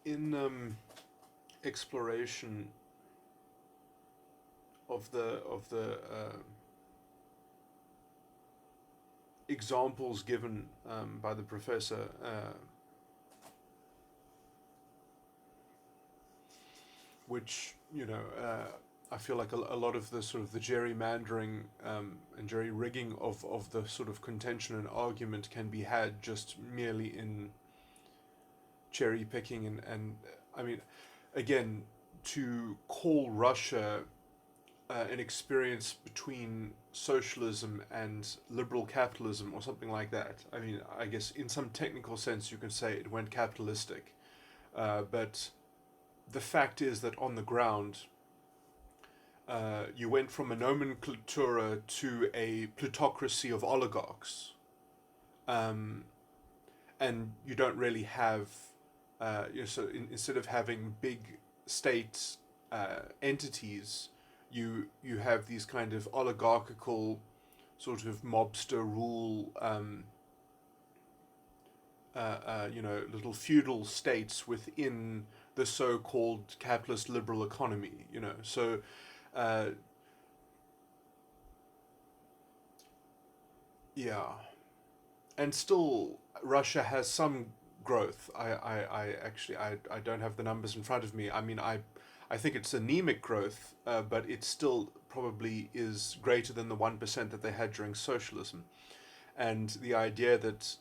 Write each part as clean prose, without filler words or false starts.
in exploration of the examples given by the professor, which I feel like a lot of the sort of the gerrymandering and jerry rigging of the sort of contention and argument can be had just merely in cherry picking and I mean, again, to call Russia an experience between socialism and liberal capitalism or something like that. I mean, I guess in some technical sense you can say it went capitalistic, but the fact is that on the ground, you went from a nomenclatura to a plutocracy of oligarchs, um, and you don't really have, so instead of having big state entities, you have these kind of oligarchical sort of mobster rule, little feudal states within the so-called capitalist liberal economy. So uh, yeah, and still Russia has some growth. I don't have the numbers in front of me. I mean, I think it's anemic growth, but it still probably is greater than the 1% that they had during socialism. And the idea that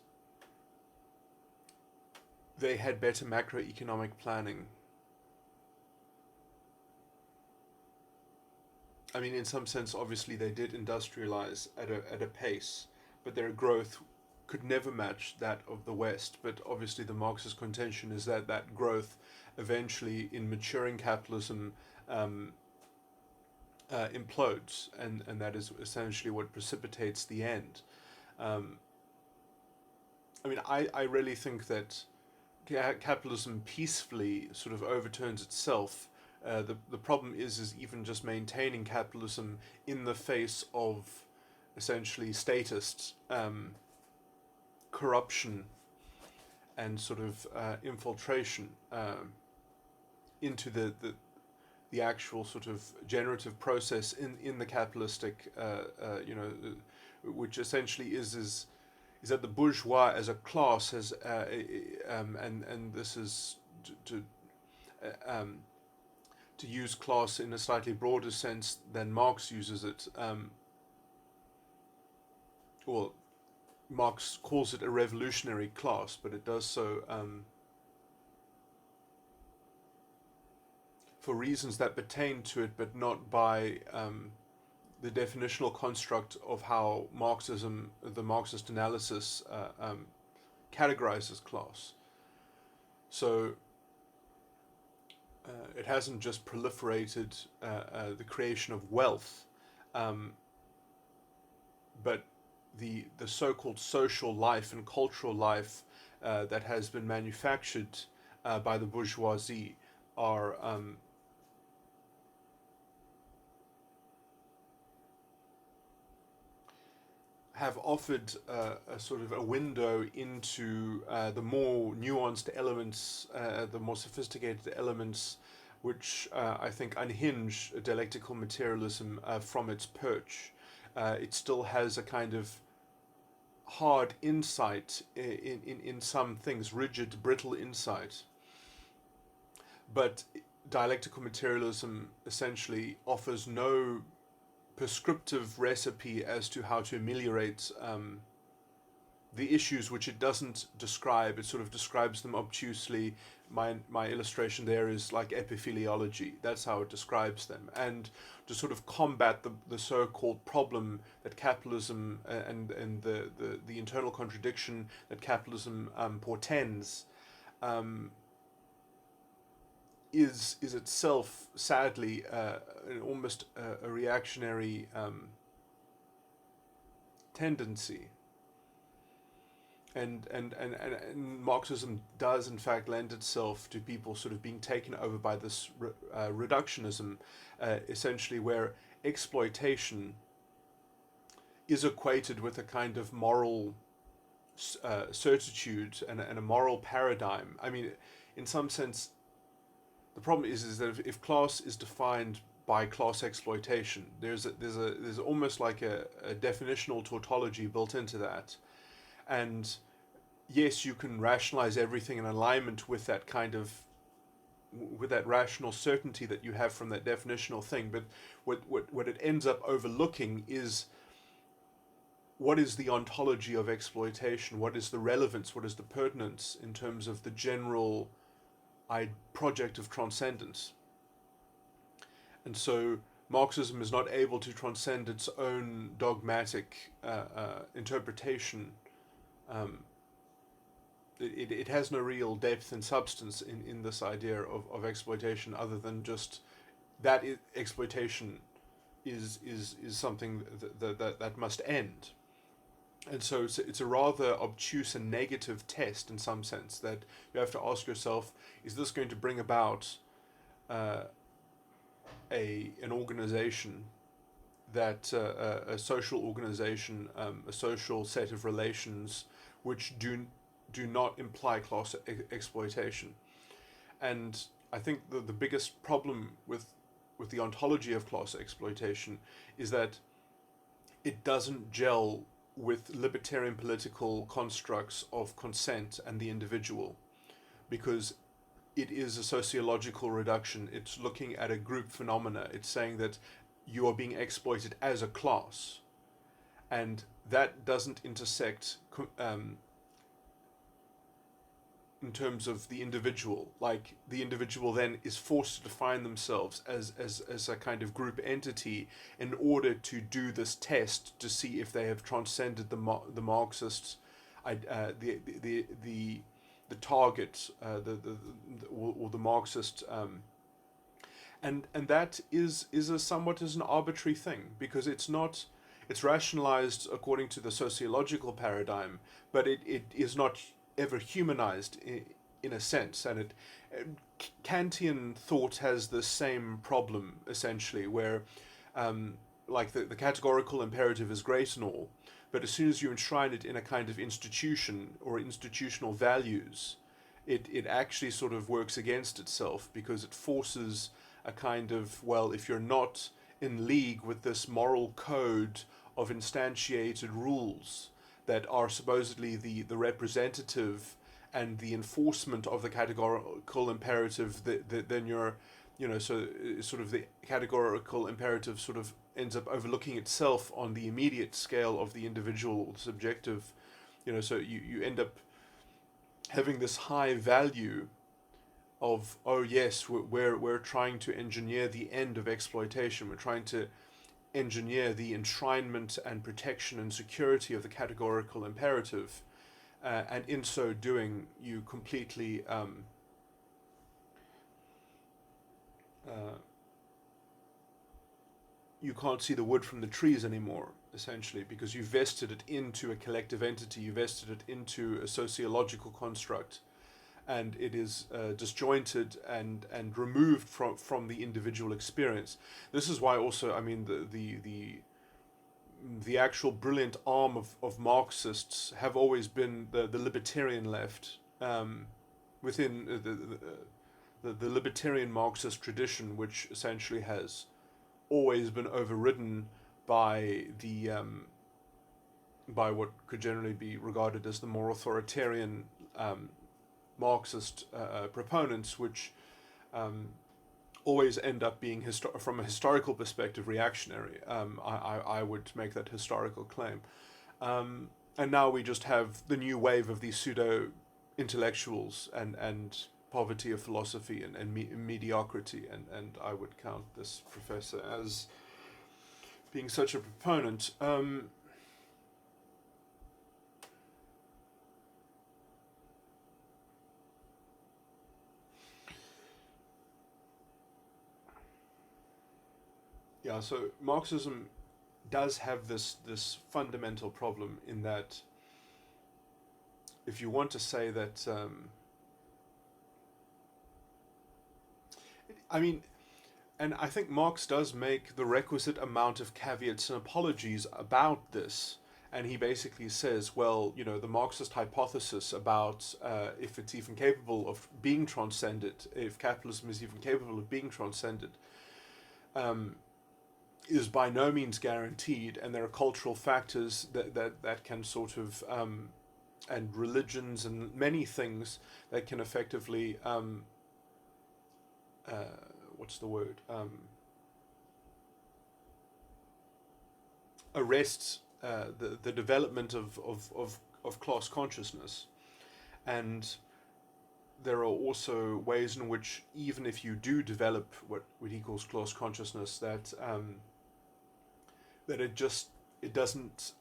they had better macroeconomic planning. I mean, in some sense, obviously they did industrialize at a pace, but their growth could never match that of the West. But obviously, the Marxist contention is that that growth, eventually, in maturing capitalism, um, implodes, and that is essentially what precipitates the end. Um, I mean, I really think that capitalism peacefully sort of overturns itself. The problem is even just maintaining capitalism in the face of essentially statist corruption and sort of infiltration into the actual sort of generative process in the capitalistic, which essentially is that the bourgeois as a class has, and this is to use class in a slightly broader sense than Marx uses it. Well, Marx calls it a revolutionary class, but it does so for reasons that pertain to it, but not by the definitional construct of how Marxism, the Marxist analysis, categorizes class. So it hasn't just proliferated the creation of wealth, um, but the so-called social life and cultural life that has been manufactured by the bourgeoisie are have offered a sort of a window into the more nuanced elements, the more sophisticated elements, which I think unhinge dialectical materialism from its perch. It still has a kind of hard insight in some things, rigid, brittle insight. But dialectical materialism essentially offers no prescriptive recipe as to how to ameliorate the issues which it doesn't describe. It sort of describes them obtusely. My illustration there is like epiphiliology. That's how it describes them. And to sort of combat the so-called problem that capitalism and the internal contradiction that capitalism portends, um, is itself sadly almost a reactionary tendency, and Marxism does in fact lend itself to people sort of being taken over by this reductionism, essentially where exploitation is equated with a kind of moral certitude and a moral paradigm. I mean, in some sense, the problem is that if class is defined by class exploitation, there's almost like a definitional tautology built into that, and yes, you can rationalize everything in alignment with that kind of with that rational certainty that you have from that definitional thing, but what it ends up overlooking is what is the ontology of exploitation, what is the relevance, what is the pertinence in terms of the general project of transcendence. And so Marxism is not able to transcend its own dogmatic interpretation. It has no real depth and substance in this idea of exploitation, other than just that exploitation is something that must end. And so it's a rather obtuse and negative test in some sense, that you have to ask yourself, is this going to bring about an organization, that a social organization, a social set of relations which do not imply class exploitation. And I think the biggest problem with the ontology of class exploitation is that it doesn't gel with libertarian political constructs of consent and the individual, because it is a sociological reduction. It's looking at a group phenomena. It's saying that you are being exploited as a class, and that doesn't intersect in terms of the individual. Like, the individual then is forced to define themselves as a kind of group entity in order to do this test to see if they have transcended the Marxist, the target, or the Marxist, and that is a somewhat as an arbitrary thing, because it's rationalized according to the sociological paradigm, but it is not ever humanized in a sense. And Kantian thought has the same problem, essentially, where like the categorical imperative is great and all, but as soon as you enshrine it in a kind of institution or institutional values, it actually sort of works against itself, because it forces a kind of, well, if you're not in league with this moral code of instantiated rules that are supposedly the representative and the enforcement of the categorical imperative, then you're, so sort of the categorical imperative sort of ends up overlooking itself on the immediate scale of the individual or the subjective, so you end up having this high value of, oh yes, we're trying to engineer the end of exploitation, we're trying to engineer the enshrinement and protection and security of the categorical imperative, and in so doing, you completely you can't see the wood from the trees anymore, essentially, because you vested it into a collective entity, you vested it into a sociological construct, and it is disjointed and removed from the individual experience. This is why also, I mean, the actual brilliant arm of Marxists have always been the libertarian left, within the libertarian Marxist tradition, which essentially has always been overridden by by what could generally be regarded as the more authoritarian Marxist proponents, which always end up being, from a historical perspective, reactionary. I would make that historical claim. And now we just have the new wave of these pseudo intellectuals and poverty of philosophy and mediocrity, and I would count this professor as being such a proponent. Yeah, so Marxism does have this fundamental problem, in that if you want to say that, I mean, and I think Marx does make the requisite amount of caveats and apologies about this, and he basically says, well, the Marxist hypothesis about if it's even capable of being transcended, if capitalism is even capable of being transcended, um, is by no means guaranteed, and there are cultural factors that can sort of, and religions and many things that can effectively, what's the word, arrest the development of class consciousness. And there are also ways in which, even if you do develop what he calls class consciousness, that it doesn't.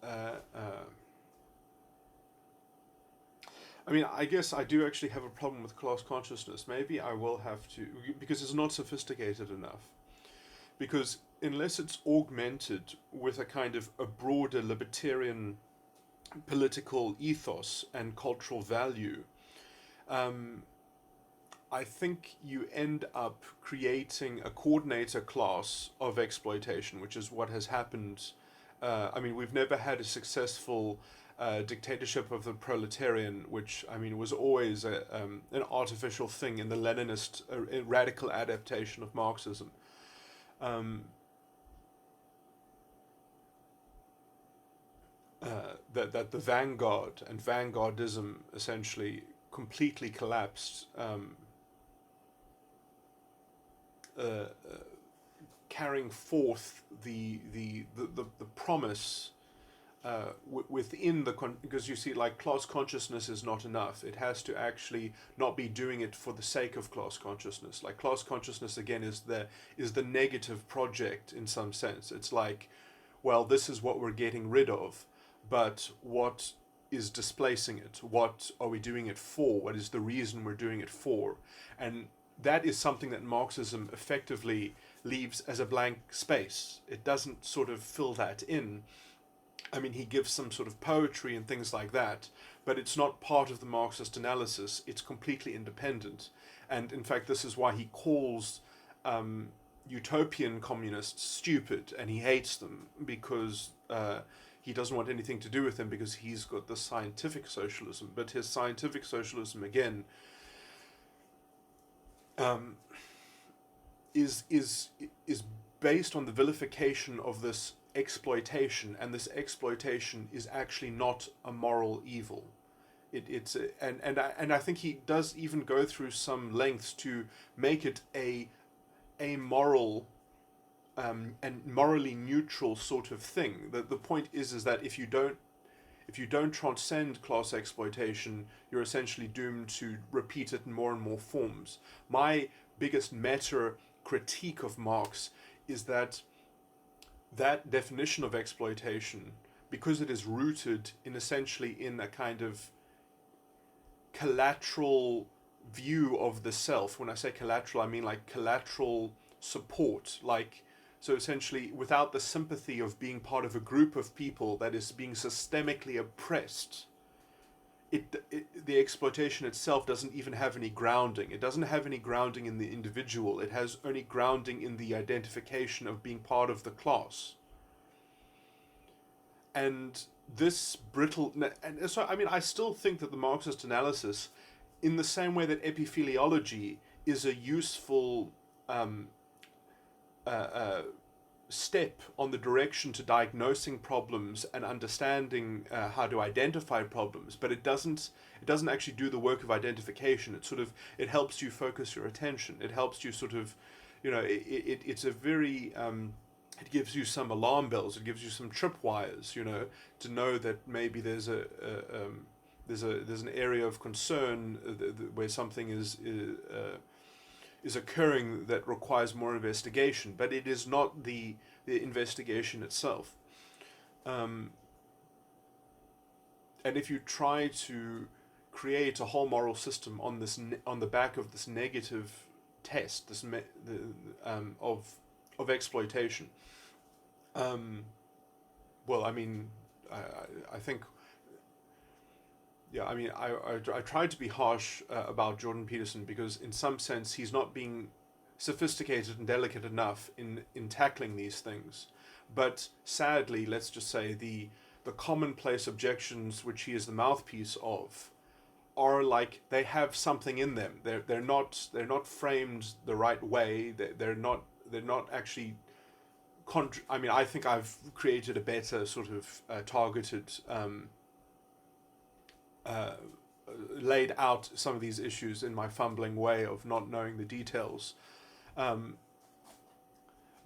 I mean, I guess I do actually have a problem with class consciousness. Maybe I will have to, because it's not sophisticated enough. Because unless it's augmented with a kind of a broader libertarian political ethos and cultural value, I think you end up creating a coordinator class of exploitation, which is what has happened. I mean, we've never had a successful dictatorship of the proletarian, which, I mean, was always an artificial thing in the Leninist radical adaptation of Marxism. That the vanguard and vanguardism essentially completely collapsed, carrying forth the promise within because you see, like, class consciousness is not enough. It has to actually not be doing it for the sake of class consciousness. Like, class consciousness again is the negative project in some sense. It's like, well, this is what we're getting rid of, but what is displacing it? What are we doing it for? What is the reason we're doing it for? And that is something that Marxism effectively leaves as a blank space. It doesn't sort of fill that in. I mean, he gives some sort of poetry and things like that, but it's not part of the Marxist analysis. It's completely independent. And in fact, this is why he calls utopian communists stupid, and he hates them, because he doesn't want anything to do with them, because he's got the scientific socialism. But his scientific socialism, again, is based on the vilification of this exploitation, and this exploitation is actually not a moral evil. And I think he does even go through some lengths to make it a moral and morally neutral sort of thing. The point is that if you don't transcend class exploitation, you're essentially doomed to repeat it in more and more forms. My biggest meta critique of Marx is that definition of exploitation, because it is rooted in essentially in a kind of collateral view of the self. When I say collateral, I mean like collateral support, like, so essentially without the sympathy of being part of a group of people that is being systemically oppressed, the exploitation itself doesn't even have any grounding. It doesn't have any grounding in the individual. It has only grounding in the identification of being part of the class. And this brittle, and so, I mean, I still think that the Marxist analysis, in the same way that epitheliology is a useful step on the direction to diagnosing problems and understanding how to identify problems, but it doesn't actually do the work of identification. It helps you focus your attention. It helps you sort of, it's a very it gives you some alarm bells. It gives you some tripwires, to know that maybe there's an area of concern where something is occurring that requires more investigation, but it is not the investigation itself. And if you try to create a whole moral system on the back of this negative test, of exploitation, well, I mean, I think. Yeah, I mean, I tried to be harsh about Jordan Peterson, because in some sense he's not being sophisticated and delicate enough in tackling these things. But sadly, let's just say the the commonplace objections which he is the mouthpiece of are like they have something in them. They're not framed the right way. They're not actually. I mean, I think I've created a better sort of targeted, uh, laid out some of these issues in my fumbling way of not knowing the details. Um,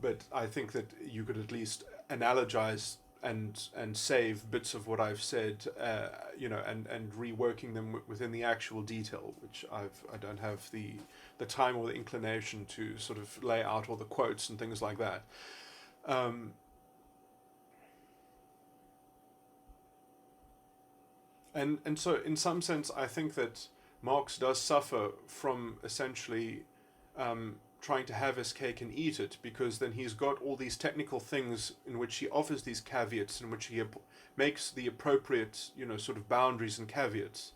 but I think that you could at least analogize and save bits of what I've said, and reworking them within the actual detail, which I don't have the time or the inclination to sort of lay out all the quotes and things like that. Um, and so in some sense, I think that Marx does suffer from essentially trying to have his cake and eat it, because then he's got all these technical things in which he offers these caveats, in which he makes the appropriate, sort of boundaries and caveats.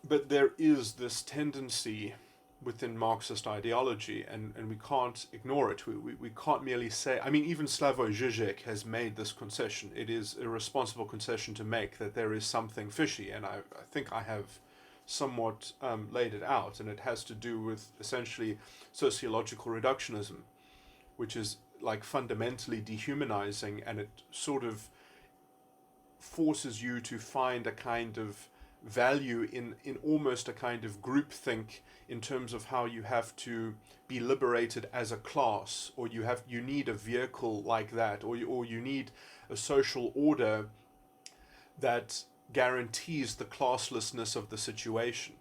But there is this tendency within Marxist ideology, and we can't ignore it. We can't merely say, I mean, even Slavoj Žižek has made this concession. It is a responsible concession to make that there is something fishy, and I think I have somewhat laid it out, and it has to do with essentially sociological reductionism, which is like fundamentally dehumanizing, and it sort of forces you to find a kind of value in almost a kind of groupthink in terms of how you have to be liberated as a class, or you need a vehicle like that, or you need a social order that guarantees the classlessness of the situation.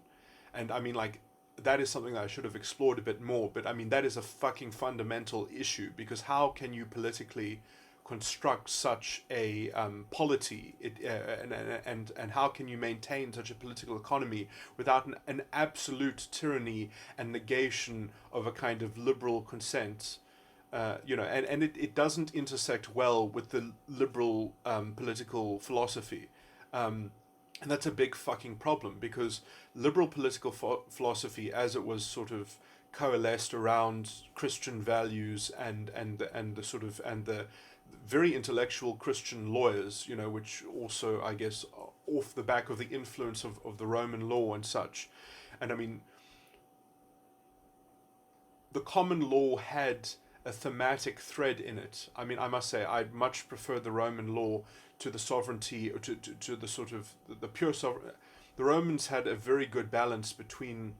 And I mean, like, that is something that I should have explored a bit more, but I mean, that is a fucking fundamental issue, because how can you politically construct such a polity, and how can you maintain such a political economy without an absolute tyranny and negation of a kind of liberal consent? And it doesn't intersect well with the liberal political philosophy. And that's a big fucking problem, because liberal political philosophy, as it was sort of coalesced around Christian values and the very intellectual Christian lawyers, which also, I guess, off the back of the influence of the Roman law and such. And I mean, the common law had a thematic thread in it. I mean, I must say, I much prefer the Roman law to the sovereignty, or to the sort of the pure sovereign. The Romans had a very good balance between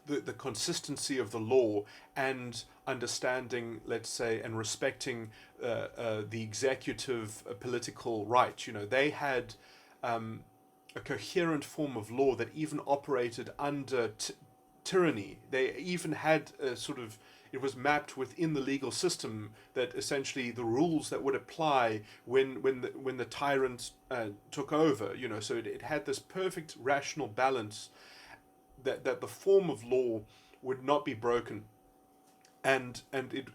the consistency of the law and understanding, let's say, and respecting the executive political right. They had a coherent form of law that even operated under tyranny. They even had a sort of, it was mapped within the legal system, that essentially the rules that would apply when the tyrant took over. So it had this perfect rational balance, that the form of law would not be broken, and it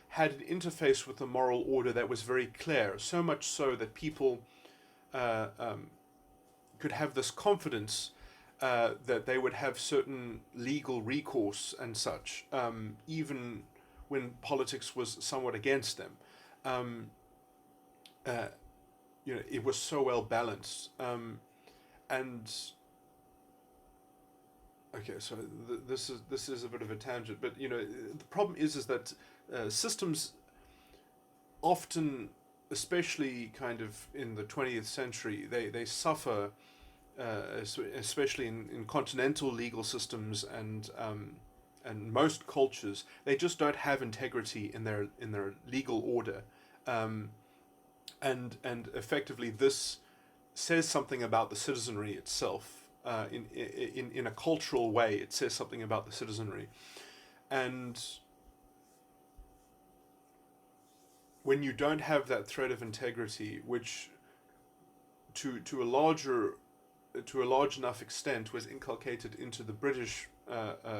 had an interface with the moral order that was very clear. So much so that people could have this confidence that they would have certain legal recourse and such, even when politics was somewhat against them. It was so well balanced, and. Okay, so this is a bit of a tangent, but the problem is that systems often, especially kind of in the 20th century, they suffer, especially in continental legal systems and most cultures. They just don't have integrity in their legal order, and effectively this says something about the citizenry itself. In a cultural way, it says something about the citizenry, and when you don't have that thread of integrity, which to a large enough extent was inculcated into the British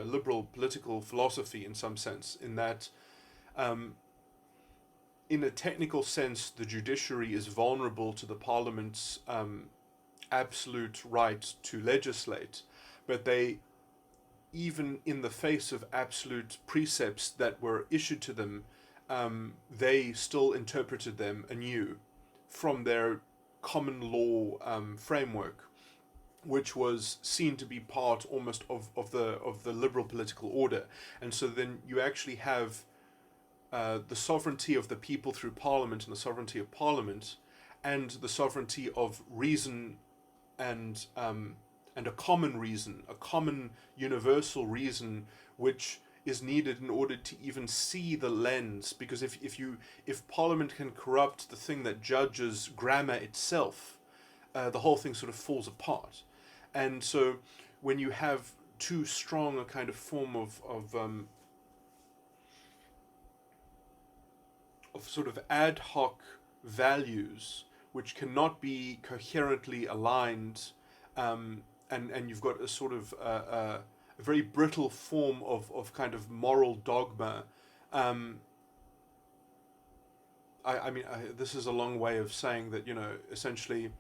liberal political philosophy in some sense, in that in a technical sense the judiciary is vulnerable to the Parliament's absolute right to legislate, but they, even in the face of absolute precepts that were issued to them, they still interpreted them anew from their common law framework, which was seen to be part almost of the liberal political order. And so then you actually have the sovereignty of the people through Parliament, and the sovereignty of Parliament, and the sovereignty of reason, and a common reason, a common universal reason, which is needed in order to even see the lens. Because if Parliament can corrupt the thing that judges grammar itself, the whole thing sort of falls apart. And so when you have too strong a kind of form of sort of ad hoc values which cannot be coherently aligned, and you've got a sort of a very brittle form of kind of moral dogma. I mean, this is a long way of saying that, essentially,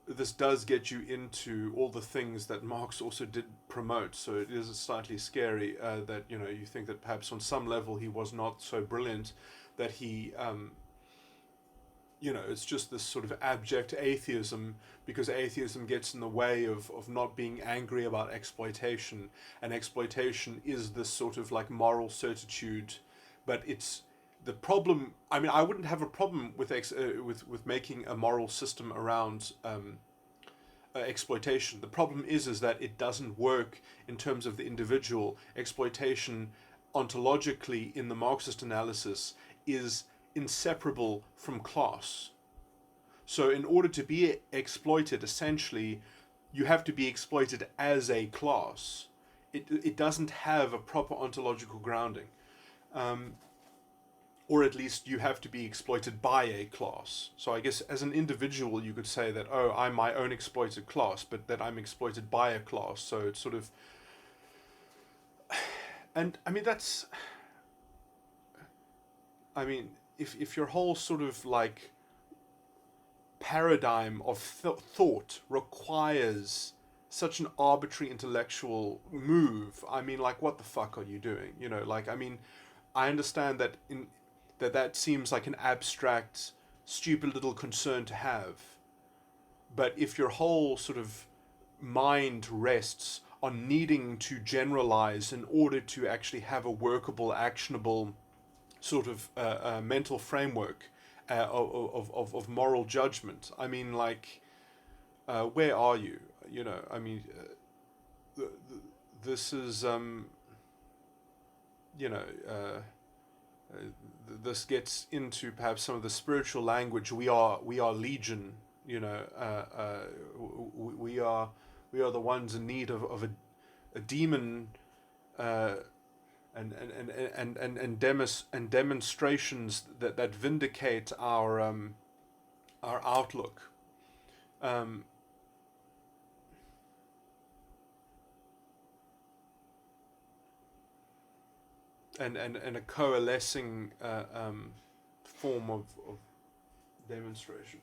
this does get you into all the things that Marx also did promote. So it is slightly scary that, you think that perhaps on some level he was not so brilliant, that he, it's just this sort of abject atheism, because atheism gets in the way of not being angry about exploitation. And exploitation is this sort of like moral certitude, but it's the problem. I mean, I wouldn't have a problem with making a moral system around exploitation. The problem is that it doesn't work in terms of the individual. Exploitation, ontologically, in the Marxist analysis, is inseparable from class. So in order to be exploited, essentially, you have to be exploited as a class. It doesn't have a proper ontological grounding. Or at least you have to be exploited by a class. So I guess as an individual you could say that, oh, I'm my own exploited class, but that I'm exploited by a class. So it's sort of... And I mean, that's... I mean, if your whole sort of like paradigm of thought requires such an arbitrary intellectual move, I mean, like, what the fuck are you doing? I mean, I understand that that seems like an abstract, stupid little concern to have. But if your whole sort of mind rests on needing to generalize in order to actually have a workable, actionable sort of mental framework of moral judgment, I mean, like, where are you? I mean, this is, this gets into perhaps some of the spiritual language. We are legion. We are the ones in need of a demon, and demonstrations that vindicate our outlook. And a coalescing form of demonstration.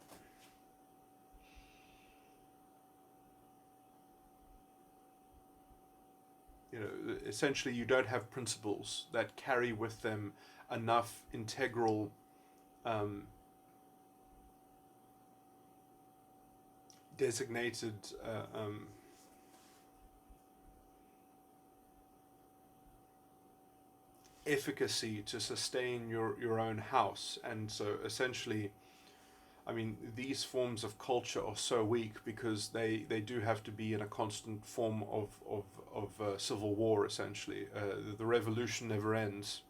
Essentially, you don't have principles that carry with them enough integral designated efficacy to sustain your own house. And so essentially, I mean, these forms of culture are so weak because they do have to be in a constant form of civil war, essentially. The revolution never ends.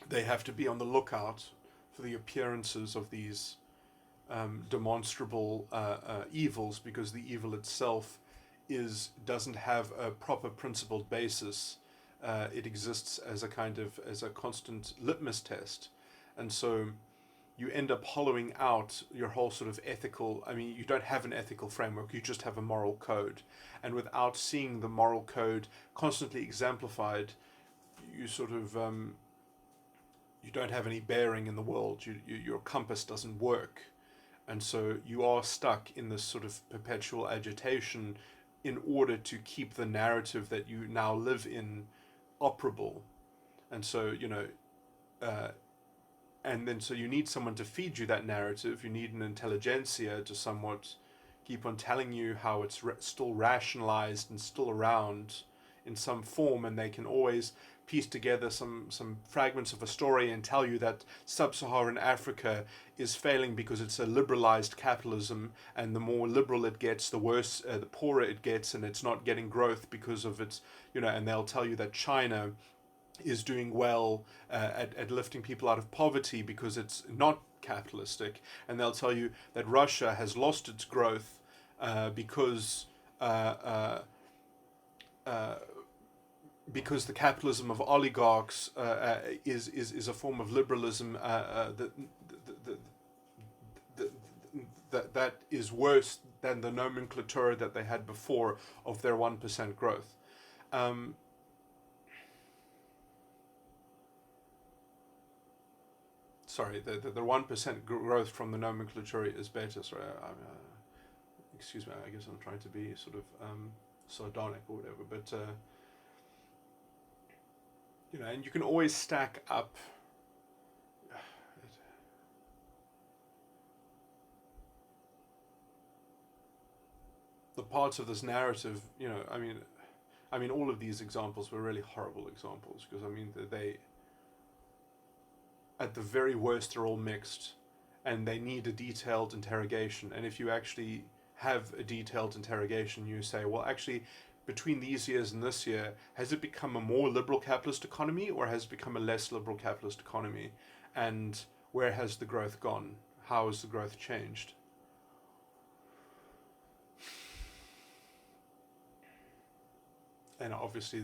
They have to be on the lookout for the appearances of these demonstrable evils, because the evil itself doesn't have a proper principled basis. It exists as a constant litmus test. And so you end up hollowing out your whole sort of ethical... I mean, you don't have an ethical framework, you just have a moral code. And without seeing the moral code constantly exemplified, you sort of... you don't have any bearing in the world. Your compass doesn't work. And so you are stuck in this sort of perpetual agitation in order to keep the narrative that you now live in operable. And so, and then so you need someone to feed you that narrative. You need an intelligentsia to somewhat keep on telling you how it's still rationalized and still around in some form, and they can always piece together some fragments of a story and tell you that sub-Saharan Africa is failing because it's a liberalized capitalism, and the more liberal it gets, the worse, the poorer it gets, and it's not getting growth because of its, and they'll tell you that China is doing well at lifting people out of poverty because it's not capitalistic, and they'll tell you that Russia has lost its growth because the capitalism of oligarchs is a form of liberalism that is worse than the nomenclature that they had before of their 1% growth. Sorry, the 1% growth from the nomenclature is better. Sorry, excuse me. I guess I'm trying to be sort of sardonic or whatever, but and you can always stack up. The parts of this narrative, I mean, all of these examples were really horrible examples because they at the very worst, they're all mixed, and they need a detailed interrogation. And if you actually have a detailed interrogation, you say, well, actually, between these years and this year, has it become a more liberal capitalist economy, or has it become a less liberal capitalist economy? And where has the growth gone? How has the growth changed? And obviously,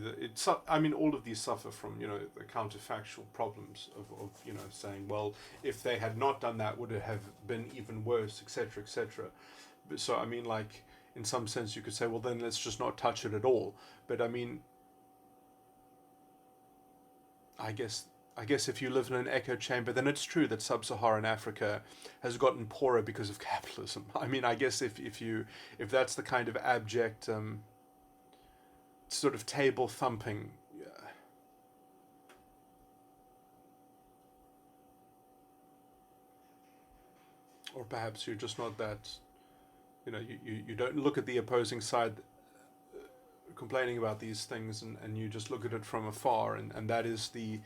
all of these suffer from, the counterfactual problems of saying, well, if they had not done that, would it have been even worse, etc., etc. So, in some sense, you could say, well, then let's just not touch it at all. But I guess if you live in an echo chamber, then it's true that sub-Saharan Africa has gotten poorer because of capitalism. I guess if that's the kind of abject sort of table thumping. Or perhaps you're just not that, you don't look at the opposing side complaining about these things, and you just look at it from afar, and that is the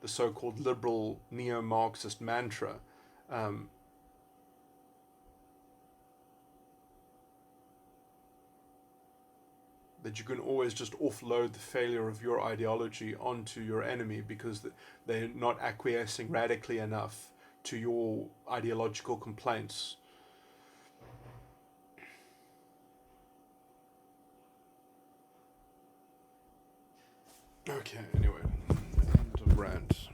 so-called liberal neo-Marxist mantra. That you can always just offload the failure of your ideology onto your enemy because they're not acquiescing radically enough to your ideological complaints. Okay, anyway, end of rant.